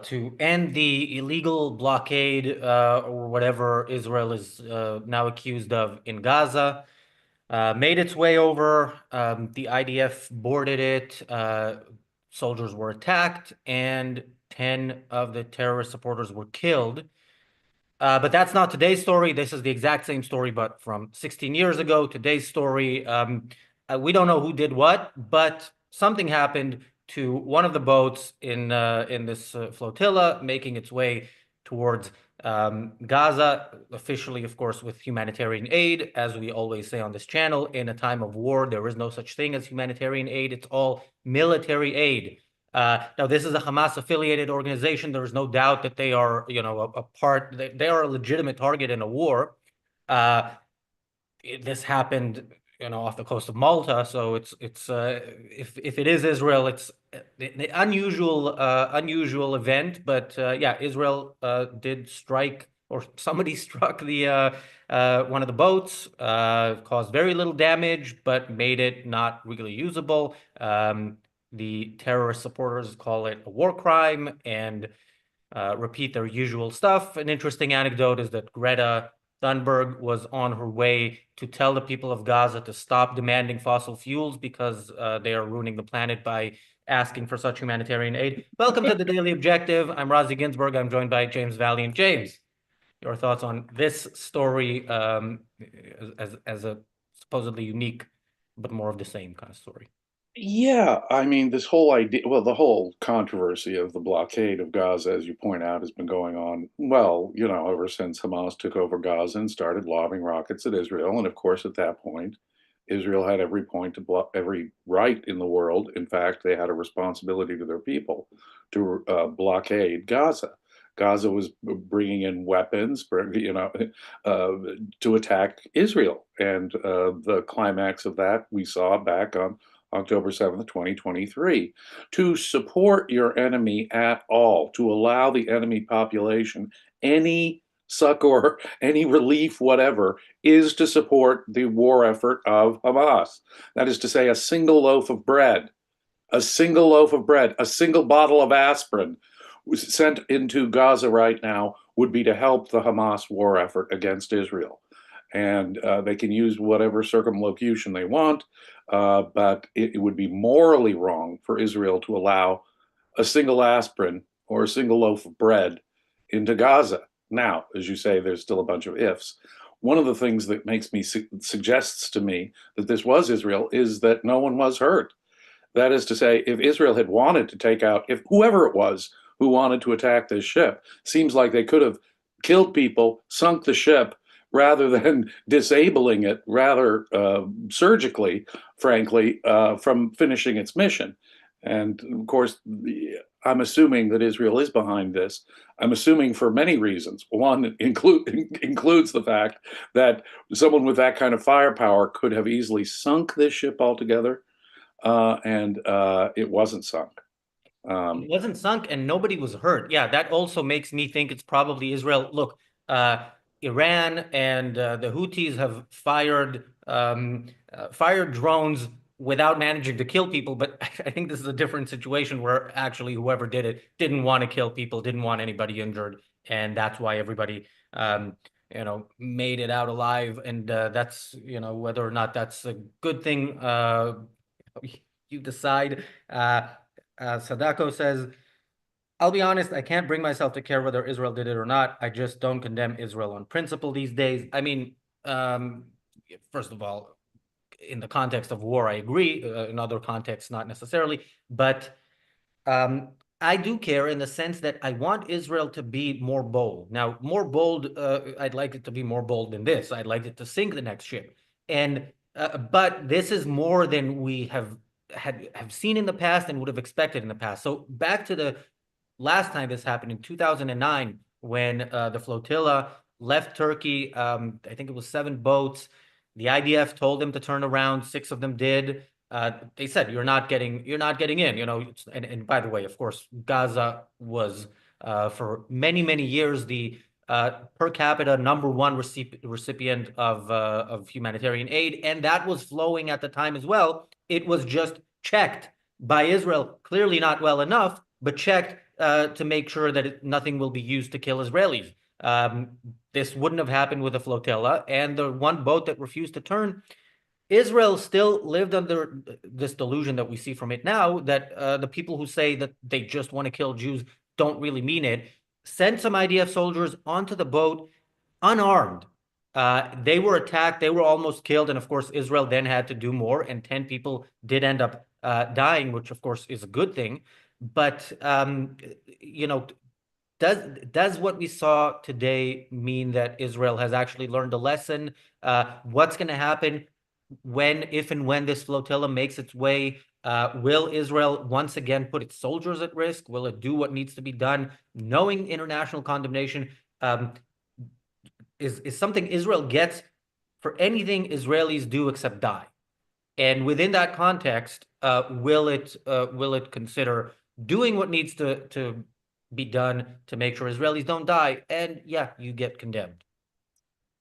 to end the illegal blockade or whatever Israel is now accused of in Gaza. Made its way over. The IDF boarded it. Soldiers were attacked, and 10 of the terrorist supporters were killed. But that's not today's story. This is the exact same story, but from 16 years ago. Today's story, we don't know who did what, but something happened to one of the boats in this flotilla, making its way towards Gaza, officially, of course, with humanitarian aid. As we always say on this channel, in a time of war, there is no such thing as humanitarian aid. It's all military aid. Now, this is a Hamas-affiliated organization. There is no doubt that they are, a part. They are a legitimate target in a war. This happened, off the coast of Malta. So it's if it is Israel, it's an unusual event. But yeah, Israel did strike, or somebody struck the one of the boats, caused very little damage, but made it not really usable. The terrorist supporters call it a war crime and repeat their usual stuff. An interesting anecdote is that Greta Thunberg was on her way to tell the people of Gaza to stop demanding fossil fuels because they are ruining the planet by asking for such humanitarian aid. Welcome to the Daily Objective. I'm Razi Ginsburg. I'm joined by James Valiant. James, your thoughts on this story as a supposedly unique, but more of the same kind of story? Yeah, I mean, this whole idea, well, the whole controversy of the blockade of Gaza, as you point out, has been going on, well, ever since Hamas took over Gaza and started lobbing rockets at Israel. And of course, at that point, Israel had every right in the world. In fact, they had a responsibility to their people to blockade Gaza. Gaza was bringing in weapons, to attack Israel. And the climax of that we saw back on October 7th, 2023. To support your enemy at all, to allow the enemy population any succor, any relief, whatever, is to support the war effort of Hamas. That is to say, a single loaf of bread, a single loaf of bread, a single bottle of aspirin sent into Gaza right now would be to help the Hamas war effort against Israel. And they can use whatever circumlocution they want, but it would be morally wrong for Israel to allow a single aspirin or a single loaf of bread into Gaza. Now, as you say, there's still a bunch of ifs. One of the things that suggests to me that this was Israel is that no one was hurt. That is to say, if Israel had wanted to take out, if whoever it was who wanted to attack this ship, seems like they could have killed people, sunk the ship, rather than disabling it rather surgically, frankly, from finishing its mission. And of course, I'm assuming that Israel is behind this. I'm assuming for many reasons. One includes the fact that someone with that kind of firepower could have easily sunk this ship altogether, and it wasn't sunk. It wasn't sunk and nobody was hurt. Yeah, that also makes me think it's probably Israel. Look, Iran and the Houthis have fired drones without managing to kill people, but I think this is a different situation where actually whoever did it didn't want to kill people, didn't want anybody injured, and that's why everybody made it out alive. And that's, whether or not that's a good thing, you decide. Sadako says, I'll be honest, I can't bring myself to care whether Israel did it or not. I just don't condemn Israel on principle these days. I mean, first of all, in the context of war, I agree. In other contexts, not necessarily. But I do care in the sense that I want Israel to be more bold. Now, more bold, I'd like it to be more bold than this. I'd like it to sink the next ship. And but this is more than we have seen in the past and would have expected in the past. So back to the last time this happened in 2009, when the flotilla left Turkey. I think it was 7 boats. The IDF told them to turn around. 6 of them did. They said, you're not getting in, and by the way, of course, Gaza was for many years the per capita #1 recipient of humanitarian aid, and that was flowing at the time as well. It was just checked by Israel, clearly not well enough, but checked to make sure that nothing will be used to kill Israelis. This wouldn't have happened with a flotilla, and the one boat that refused to turn, Israel still lived under this delusion that we see from it now, that the people who say that they just want to kill Jews don't really mean it. Sent some IDF soldiers onto the boat unarmed. They were attacked, they were almost killed, and of course, Israel then had to do more, and 10 people did end up dying, which of course is a good thing. But you know, does what we saw today mean that Israel has actually learned a lesson? What's going to happen if and when this flotilla makes its way? Will Israel once again put its soldiers at risk? Will it do what needs to be done? Knowing international condemnation is something Israel gets for anything Israelis do except die. And within that context, will it consider doing what needs to be done to make sure Israelis don't die? And yeah, you get condemned.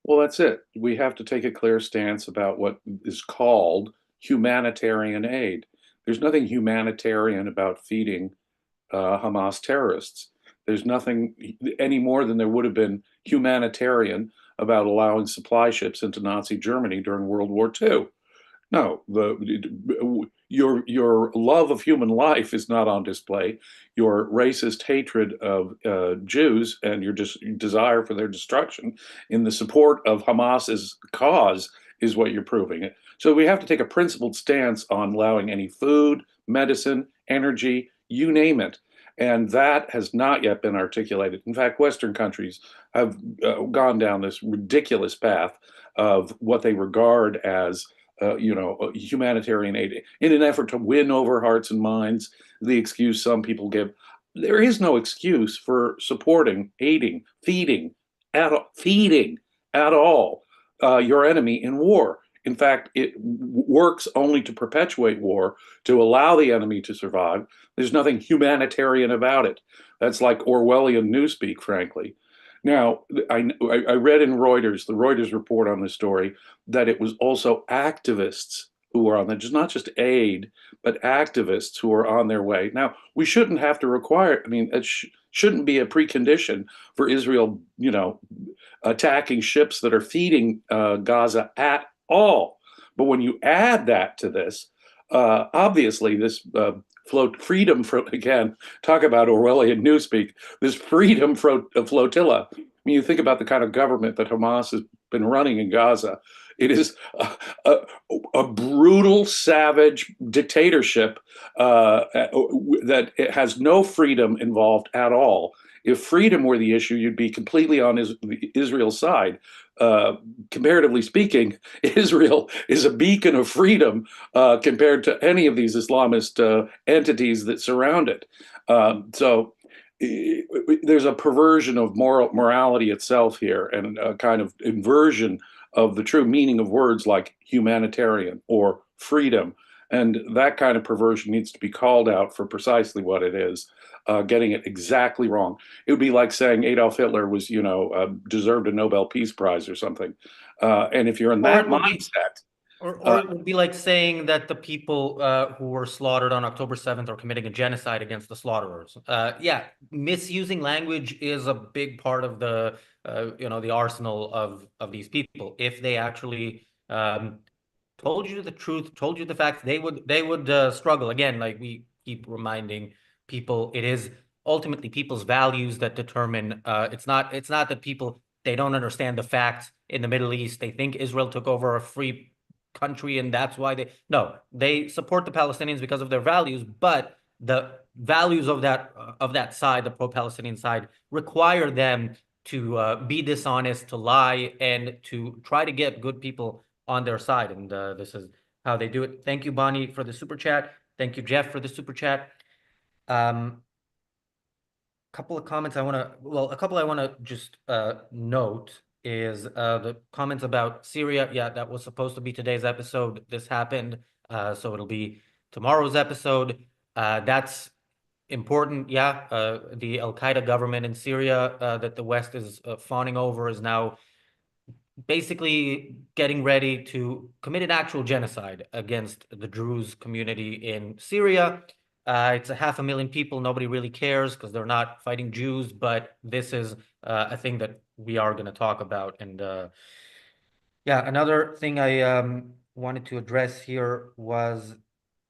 Well, that's it. We have to take a clear stance about what is called humanitarian aid. There's nothing humanitarian about feeding Hamas terrorists. There's nothing any more than there would have been humanitarian about allowing supply ships into Nazi Germany during World War II. No, your love of human life is not on display. Your racist hatred of Jews and your desire for their destruction in the support of Hamas's cause is what you're proving. So we have to take a principled stance on allowing any food, medicine, energy, you name it. And that has not yet been articulated. In fact, Western countries have gone down this ridiculous path of what they regard as humanitarian aid in an effort to win over hearts and minds. The excuse some people give: there is no excuse for supporting, aiding, feeding at all your enemy in war. In fact, it works only to perpetuate war, to allow the enemy to survive. There's nothing humanitarian about it. That's like Orwellian newspeak, frankly. Now, I read in Reuters, the Reuters report on this story, that it was also activists who were on there, just not just aid, but activists who were on their way. Now, we shouldn't have to require, I mean, it shouldn't be a precondition for Israel, attacking ships that are feeding Gaza at all. But when you add that to this, obviously this freedom from, again, talk about Orwellian newspeak, this freedom flotilla. I mean, you think about the kind of government that Hamas has been running in Gaza. It is a brutal, savage dictatorship that has no freedom involved at all. If freedom were the issue, you'd be completely on Israel's side. Comparatively speaking, Israel is a beacon of freedom compared to any of these Islamist entities that surround it. So there's a perversion of morality itself here, and a kind of inversion of the true meaning of words like humanitarian or freedom. And that kind of perversion needs to be called out for precisely what it is, getting it exactly wrong. It would be like saying Adolf Hitler was, deserved a Nobel Peace Prize or something. And if you're in that mindset, or it would be like saying that the people who were slaughtered on October 7th are committing a genocide against the slaughterers. Yeah, misusing language is a big part of the arsenal of these people. If they actually told you the truth, told you the facts, they would struggle. Again, like we keep reminding people, it is ultimately people's values that determine. It's not that people, they don't understand the facts in the Middle East. They think Israel took over a free country and that's why they support the Palestinians because of their values, but the values of that side, the pro-Palestinian side, require them to be dishonest, to lie, and to try to get good people on their side. And this is how they do it. Thank you, Bonnie, for the super chat. Thank you, Jeff, for the super chat. Couple of comments I want to just note is the comments about Syria. Yeah, that was supposed to be today's episode. This happened, so it'll be tomorrow's episode. That's important. Yeah, the Al-Qaeda government in Syria that the West is fawning over is now basically getting ready to commit an actual genocide against the Druze community in Syria. It's a 500,000 people. Nobody really cares because they're not fighting Jews, but this is a thing that we are going to talk about. And yeah, another thing I wanted to address here was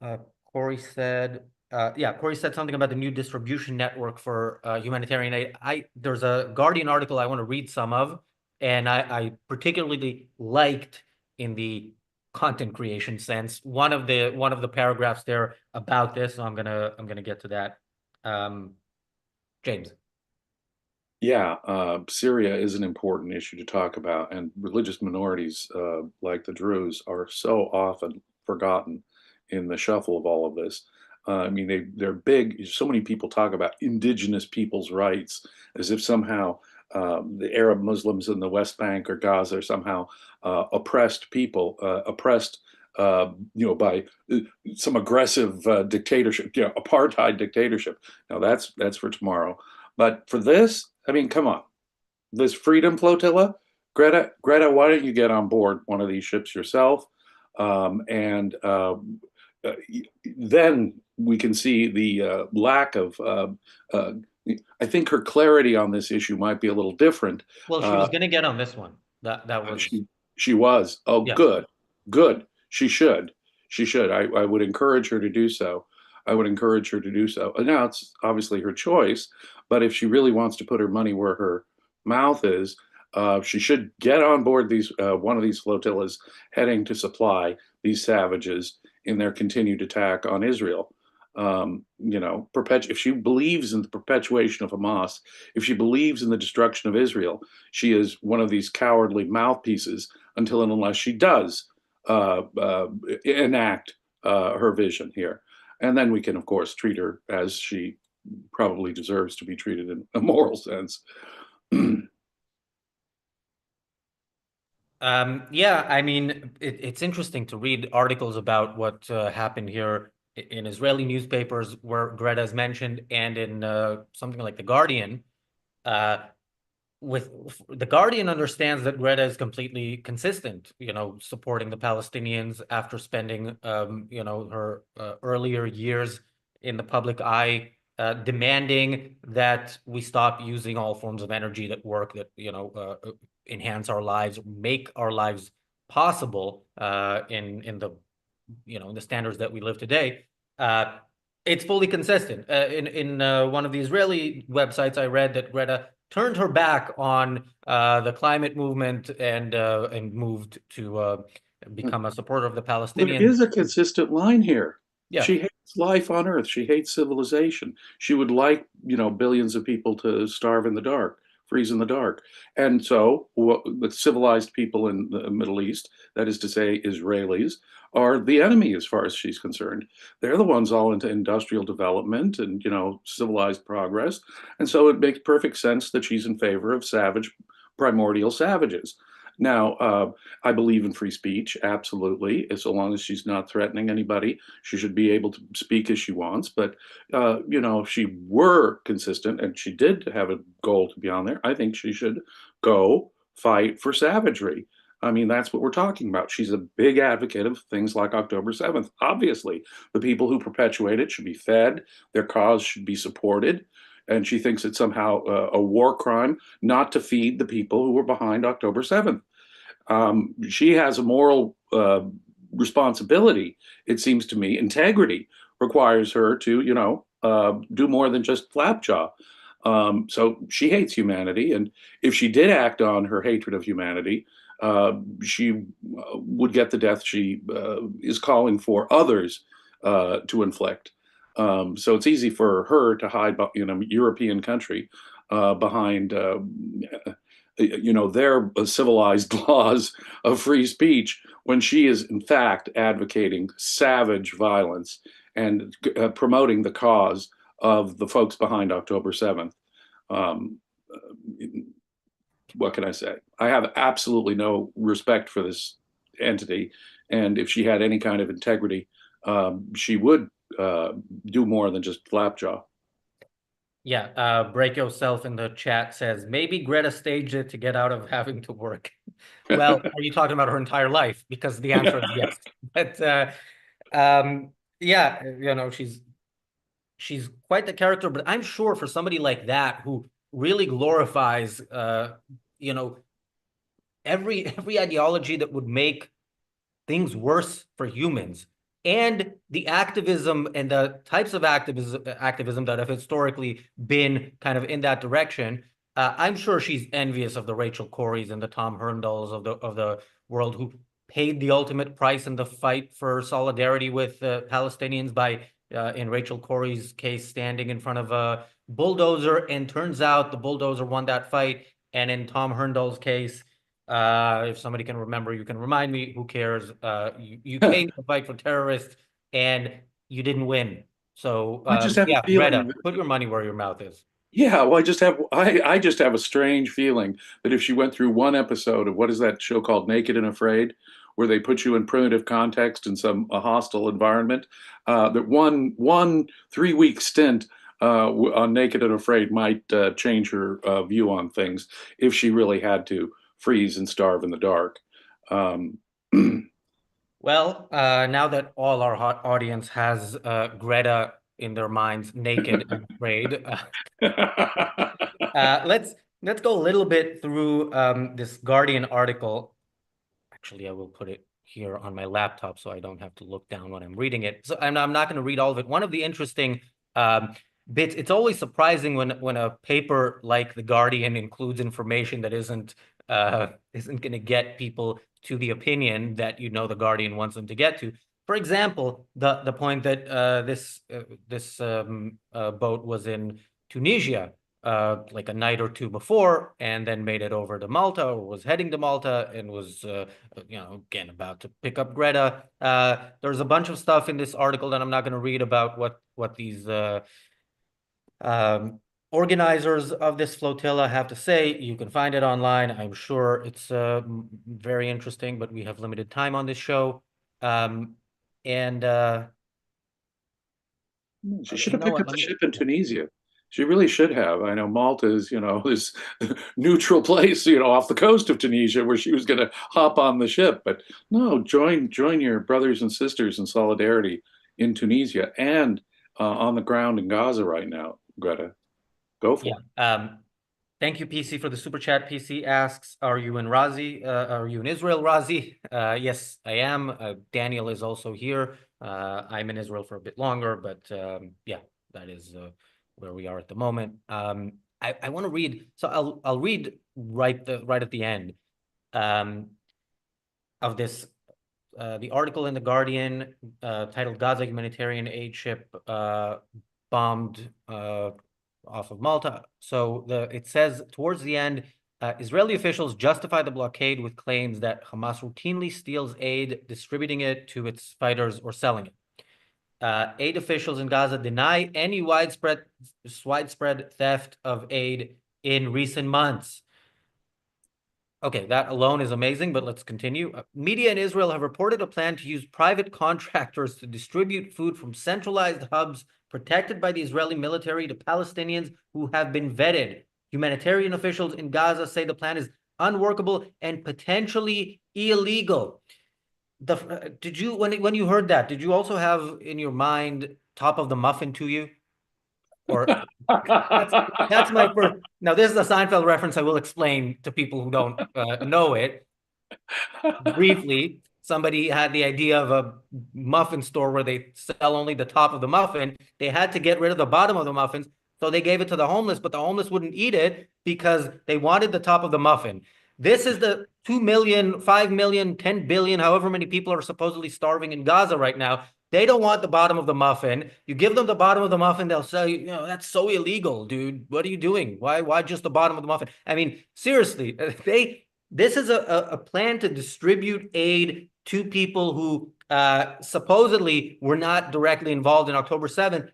uh, Corey said, Corey said something about the new distribution network for humanitarian aid. There's a Guardian article I want to read some of, and I particularly liked in the content creation sense one of the paragraphs there about this. So I'm gonna get to that. Um, James. Yeah, Syria is an important issue to talk about, and religious minorities like the Druze are so often forgotten in the shuffle of all of this. I mean, they're big. So many people talk about indigenous people's rights as if somehow the Arab Muslims in the West Bank or Gaza are somehow oppressed people, oppressed, by some aggressive dictatorship, apartheid dictatorship. Now that's for tomorrow. But for this, I mean, come on, this Freedom Flotilla, Greta, why don't you get on board one of these ships yourself? And uh, then we can see the lack of. Uh, I think her clarity on this issue might be a little different. Well, she Uh, was gonna get on this one. That was she she was. Oh, yeah. good, good. She should. She should. I would encourage her to do so. I would encourage her to do so. Now it's obviously her choice, but if she really wants to put her money where her mouth is, she should get on board these one of these flotillas heading to supply these savages in their continued attack on Israel. If she believes in the perpetuation of Hamas, if she believes in the destruction of Israel, she is one of these cowardly mouthpieces until and unless she does enact her vision here. And then we can, of course, treat her as she probably deserves to be treated in a moral sense. Yeah, I mean, it's interesting to read articles about what happened here in Israeli newspapers where Greta is mentioned, and in something like The Guardian. Uh, with The Guardian understands that Greta is completely consistent, supporting the Palestinians after spending, her earlier years in the public eye, demanding that we stop using all forms of energy that work, that, enhance our lives, make our lives possible in the standards that we live today. Uh, it's fully consistent. In one of the Israeli websites, I read that Greta turned her back on the climate movement and moved to become a supporter of the There Palestinians. is a consistent line here. Yeah, She hates life on Earth. She hates civilization. She would like, billions of people to starve in the dark, freeze in the dark. And so the civilized people in the Middle East, that is to say, Israelis, are the enemy as far as she's concerned. They're the ones all into industrial development and, civilized progress. And so it makes perfect sense that she's in favor of savage, primordial savages. Now, I believe in free speech, absolutely. So long as she's not threatening anybody, she should be able to speak as she wants. But, if she were consistent and she did have a goal to be on there, I think she should go fight for savagery. I mean, that's what we're talking about. She's a big advocate of things like October 7th. Obviously, the people who perpetuate it should be fed, their cause should be supported. And she thinks it's somehow a war crime not to feed the people who were behind October 7th. She has a moral responsibility, it seems to me. Integrity requires her to, do more than just flapjaw. So she hates humanity. And if she did act on her hatred of humanity, she would get the death she is calling for others to inflict. So it's easy for her to hide in a European country behind, their civilized laws of free speech when she is, in fact, advocating savage violence and promoting the cause of the folks behind October 7th. Um, what can I say? I have absolutely no respect for this entity. And if she had any kind of integrity, she would do more than just flapjaw. yeah. Break Yourself in the chat says maybe Greta staged it to get out of having to work. Well, are you talking about her entire life? Because the answer is yes. But yeah, she's she's quite the character, but I'm sure for somebody like that who really glorifies, you know, every ideology that would make things worse for humans, and the activism and the types of activism that have historically been kind of in that direction. I'm sure she's envious of the Rachel Corries and the Tom Herndals of the world, who paid the ultimate price in the fight for solidarity with Palestinians by, in Rachel Corrie's case, standing in front of a bulldozer, and turns out the bulldozer won that fight. And in Tom Herndal's case, if somebody can remember, you can remind me. Who cares? You came to fight for terrorists and you didn't win. So I just have a yeah, feeling Greta, that, put your money where your mouth is. yeah, well, I just have a strange feeling that if she went through one episode of what is that show called Naked and Afraid, where they put you in primitive context in some a hostile environment, that one 3 week stint on Naked and Afraid might change her view on things if she really had to freeze and starve in the dark. Um, Well, now that all our hot audience has Greta in their minds, naked and afraid, let's go a little bit through this Guardian article. Actually, I will put it here on my laptop so I don't have to look down when I'm reading it. So I'm not going to read all of it. One of the interesting bits, it's always surprising when a paper like The Guardian includes information that isn't going to get people to the opinion that The Guardian wants them to get to. For example, the point that this boat was in Tunisia like a night or two before, and then made it over to Malta, or was heading to Malta, and was again about to pick up Greta. There's a bunch of stuff in this article that I'm not going to read about what these um, organizers of this flotilla have to say. You can find it online. I'm sure it's very interesting, but we have limited time on this show. And She should you have know picked what? up the ship in Tunisia. She really should have. I know Malta is, this neutral place, off the coast of Tunisia where she was going to hop on the ship. But no, join your brothers and sisters in solidarity in Tunisia and on the ground in Gaza right now, Greta. Go Yeah. for it. Thank you, PC, for the super chat. PC asks, "Are you in Razi? Are you in Israel, Razi?" Yes, I am. Daniel is also here. I'm in Israel for a bit longer, but yeah, that is where we are at the moment. I want to read, so I'll read right at the end um, of this the article in The Guardian titled "Gaza Humanitarian Aid Ship Bombed off of Malta." So it says towards the end, Israeli officials justify the blockade with claims that Hamas routinely steals aid, distributing it to its fighters or selling it. Aid officials in Gaza deny any widespread theft of aid in recent months. Okay, that alone is amazing, but let's continue. Media in Israel have reported a plan to use private contractors to distribute food from centralized hubs protected by the Israeli military to Palestinians who have been vetted. Humanitarian officials in Gaza say the plan is unworkable and potentially illegal. Did you, when you heard that, did you also have in your mind top of the muffin to you? Or that's that's my first. Now, this is a Seinfeld reference. I will explain to people who don't know it briefly. Somebody had the idea of a muffin store where they sell only the top of the muffin. They had to get rid of the bottom of the muffins, so they gave it to the homeless, but the homeless wouldn't eat it because they wanted the top of the muffin. This is the 2 million, 5 million, 10 billion, however many people are supposedly starving in Gaza right now. They don't want the bottom of the muffin. You give them the bottom of the muffin, they'll say, that's so illegal, dude. What are you doing? Why just the bottom of the muffin? I mean, seriously, this is a plan to distribute aid to people who supposedly were not directly involved in October 7th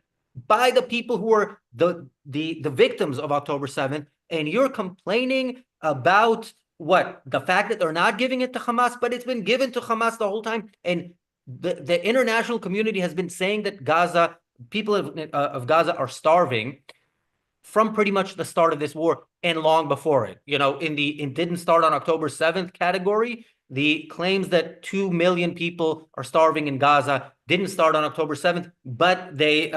by the people who were the victims of October 7th. And you're complaining about what? The fact that they're not giving it to Hamas, but it's been given to Hamas the whole time. And the international community has been saying that people of Gaza are starving from pretty much the start of this war and long before it. It didn't start on October 7th category. The claims that 2 million people are starving in Gaza didn't start on October 7th, but they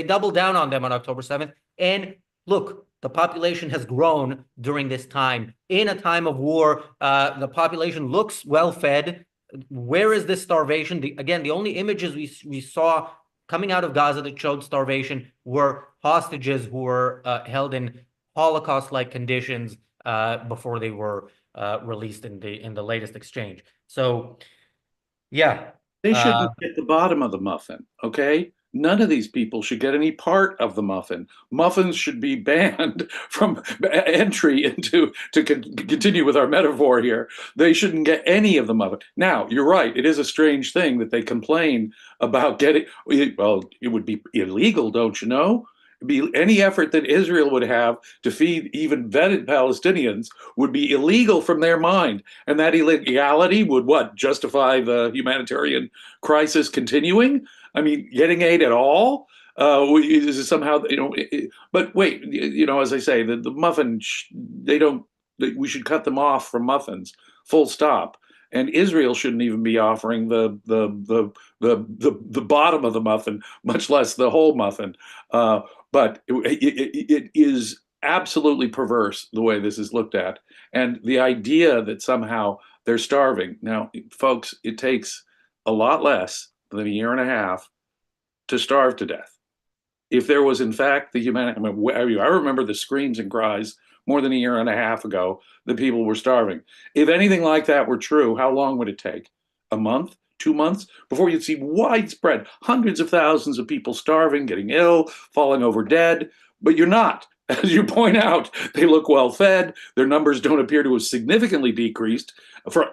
doubled down on them on October 7th. And look, the population has grown during this time. In a time of war, the population looks well fed. Where is this starvation? Again, the only images we saw coming out of Gaza that showed starvation were hostages who were held in Holocaust-like conditions before they were released in the latest exchange. So, yeah. They shouldn't get the bottom of the muffin, okay? None of these people should get any part of the muffin. Muffins should be banned from entry into, to continue with our metaphor here. They shouldn't get any of the muffin. Now, you're right. It is a strange thing that they complain about getting, well, it would be illegal, don't you know? Be any effort that Israel would have to feed even vetted Palestinians would be illegal from their mind, and that illegality would what justify the humanitarian crisis continuing? I mean, getting aid at all is it somehow but wait, as I say, the muffin they don't. We should cut them off from muffins. Full stop. And Israel shouldn't even be offering the bottom of the muffin, much less the whole muffin. But it is absolutely perverse the way this is looked at. And the idea that somehow they're starving. Now, folks, it takes a lot less than a year and a half to starve to death. If there was, in fact, the humanity, I remember the screams and cries more than a year and a half ago that people were starving. If anything like that were true, how long would it take? A month? 2 months before you'd see widespread hundreds of thousands of people starving, getting ill, falling over dead. But you're not. As you point out, they look well fed. Their numbers don't appear to have significantly decreased,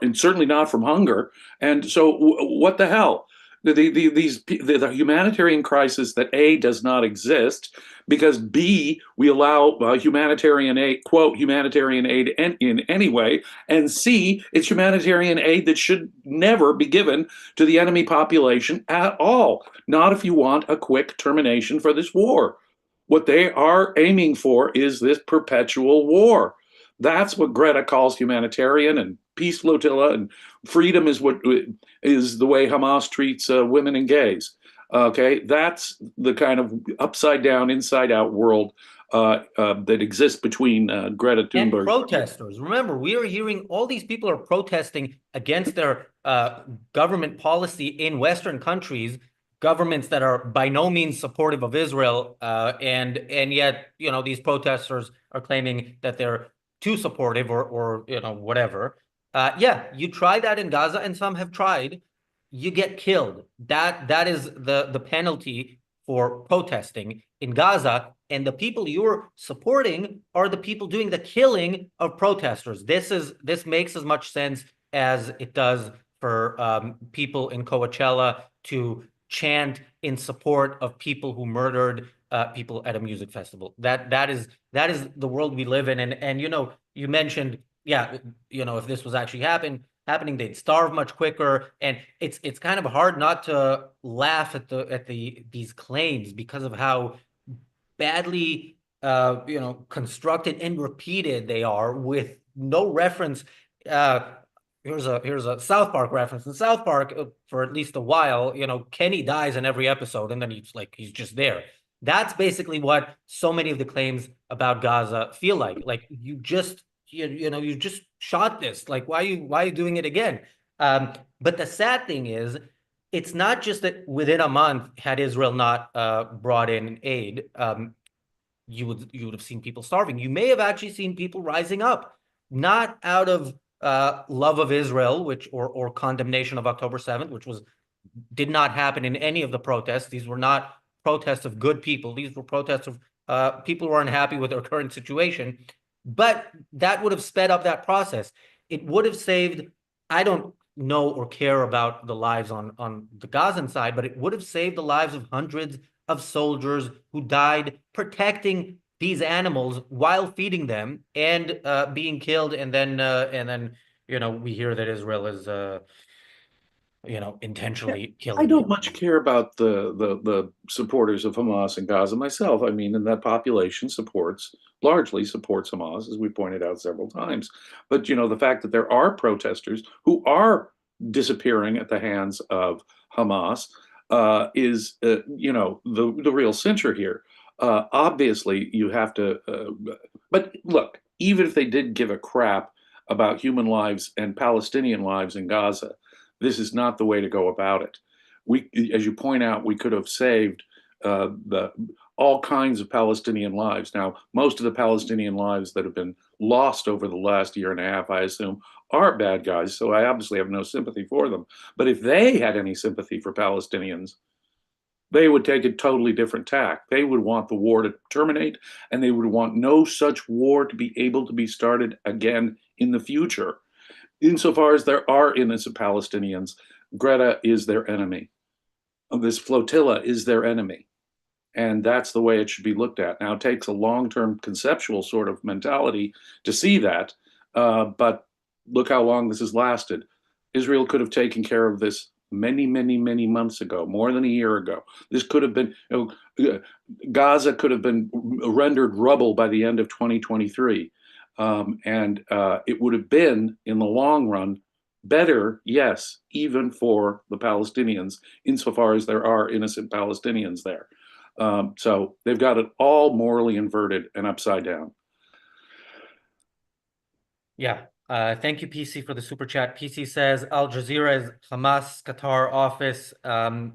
and certainly not from hunger. And so, what the hell? The humanitarian crisis that A, does not exist, because B, we allow humanitarian aid, quote, humanitarian aid in any way, and C, it's humanitarian aid that should never be given to the enemy population at all, not if you want a quick termination for this war. What they are aiming for is this perpetual war. That's what Greta calls humanitarian, and peace flotilla and freedom is what is the way Hamas treats women and gays. Okay, that's the kind of upside down, inside out world that exists between Greta Thunberg and protesters. Remember, we are hearing all these people are protesting against their government policy in Western countries, governments that are by no means supportive of Israel, and yet these protesters are claiming that they're too supportive or whatever. Yeah, you try that in Gaza, and some have tried. You get killed. That is the penalty for protesting in Gaza, and the people you're supporting are the people doing the killing of protesters. This makes as much sense as it does for people in Coachella to chant in support of people who murdered people at a music festival. That is the world we live in. And you mentioned, yeah, if this was actually happening, they'd starve much quicker. And it's kind of hard not to laugh at these claims because of how badly constructed and repeated they are, with no reference. Here's a South Park reference. In South Park, for at least a while, Kenny dies in every episode, and then he's just there. That's basically what so many of the claims about Gaza feel like. Like you just shot this. Like why are you doing it again? But the sad thing is, it's not just that within a month, had Israel not brought in aid, you would have seen people starving. You may have actually seen people rising up, not out of love of Israel, or condemnation of October 7th, which did not happen in any of the protests. These were not protests of good people. These were protests of people who are unhappy with their current situation. But that would have sped up that process. It would have saved, I don't know or care about the lives on the Gazan side, but it would have saved the lives of hundreds of soldiers who died protecting these animals while feeding them and being killed. And then we hear that Israel is intentionally I killing don't people. much care about the supporters of Hamas in Gaza myself. I mean, and that population largely supports Hamas, as we pointed out several times. But the fact that there are protesters who are disappearing at the hands of Hamas is the real censure here. Obviously, you have to. But look, even if they did give a crap about human lives and Palestinian lives in Gaza, this is not the way to go about it. As you point out, we could have saved the all kinds of Palestinian lives. Now, most of the Palestinian lives that have been lost over the last year and a half, I assume, are bad guys. So I obviously have no sympathy for them. But if they had any sympathy for Palestinians, they would take a totally different tack. They would want the war to terminate, and they would want no such war to be able to be started again in the future. Insofar as there are innocent Palestinians, Greta is their enemy. This flotilla is their enemy. And that's the way it should be looked at. Now, it takes a long-term conceptual sort of mentality to see that, but look how long this has lasted. Israel could have taken care of this many, many, many months ago, more than a year ago. This could have been, Gaza could have been rendered rubble by the end of 2023. And it would have been, in the long run, better, yes, even for the Palestinians, insofar as there are innocent Palestinians there. So they've got it all morally inverted and upside down. Yeah. Thank you, PC, for the super chat. PC says Al Jazeera is Hamas Qatar office. I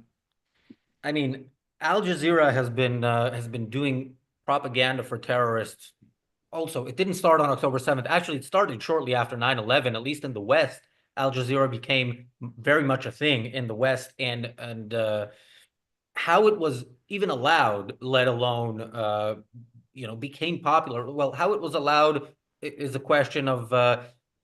mean, Al Jazeera has been doing propaganda for terrorists. Also, it didn't start on October 7th. Actually, it started shortly after 9/11, at least in the West. Al Jazeera became very much a thing in the West, and how it was even allowed, let alone became popular. Well, how it was allowed is a question of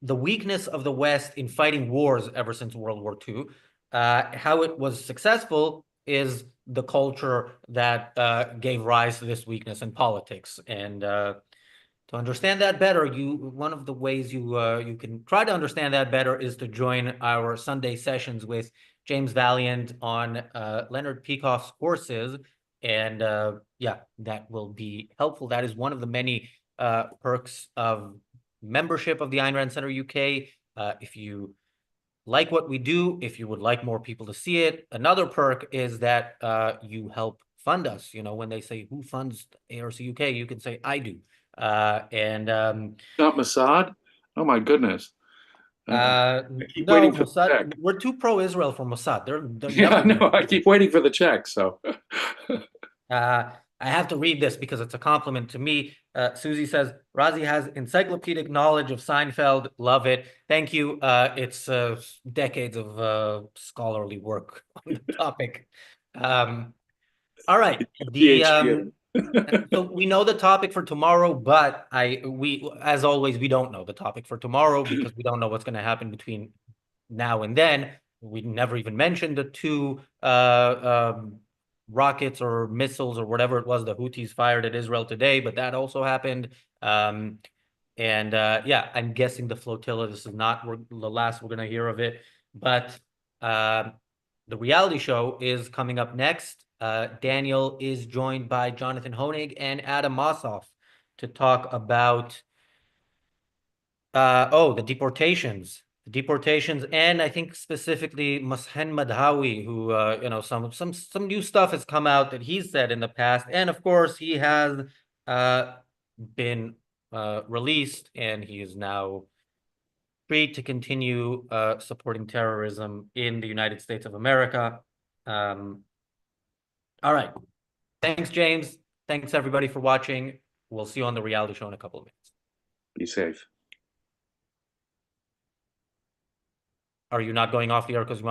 the weakness of the West in fighting wars ever since World War II. How it was successful is the culture that gave rise to this weakness in politics. And to understand that better, one of the ways you can try to understand that better is to join our Sunday sessions with James Valiant on Leonard Peikoff's courses. And yeah, that will be helpful. That is one of the many perks of membership of the Ayn Rand Center UK. If you like what we do, if you would like more people to see it, another perk is that you help fund us. When they say who funds ARC UK, you can say I do. And Not Mossad? Oh my goodness. I keep no, waiting for the check. Mossad, we're too pro-Israel for Mossad. They're Yeah, never I know. gonna. I keep waiting for the check. So I have to read this because it's a compliment to me. Susie says, Razi has encyclopedic knowledge of Seinfeld. Love it. Thank you. It's decades of scholarly work on the topic. All right. PhD. So we know the topic for tomorrow, but as always, we don't know the topic for tomorrow because we don't know what's going to happen between now and then. We never even mentioned the two rockets or missiles or whatever it was the Houthis fired at Israel today, but that also happened. And yeah, I'm guessing the flotilla, this is not the last we're going to hear of it, but the reality show is coming up next. Daniel is joined by Jonathan Honig and Adam Mossoff to talk about the deportations, and I think specifically Mashen Madhawi, who some new stuff has come out that he's said in the past, and of course he has been released, and he is now free to continue supporting terrorism in the United States of America. All right. Thanks, James. Thanks, everybody, for watching. We'll see you on the reality show in a couple of minutes. Be safe. Are you not going off the air because you want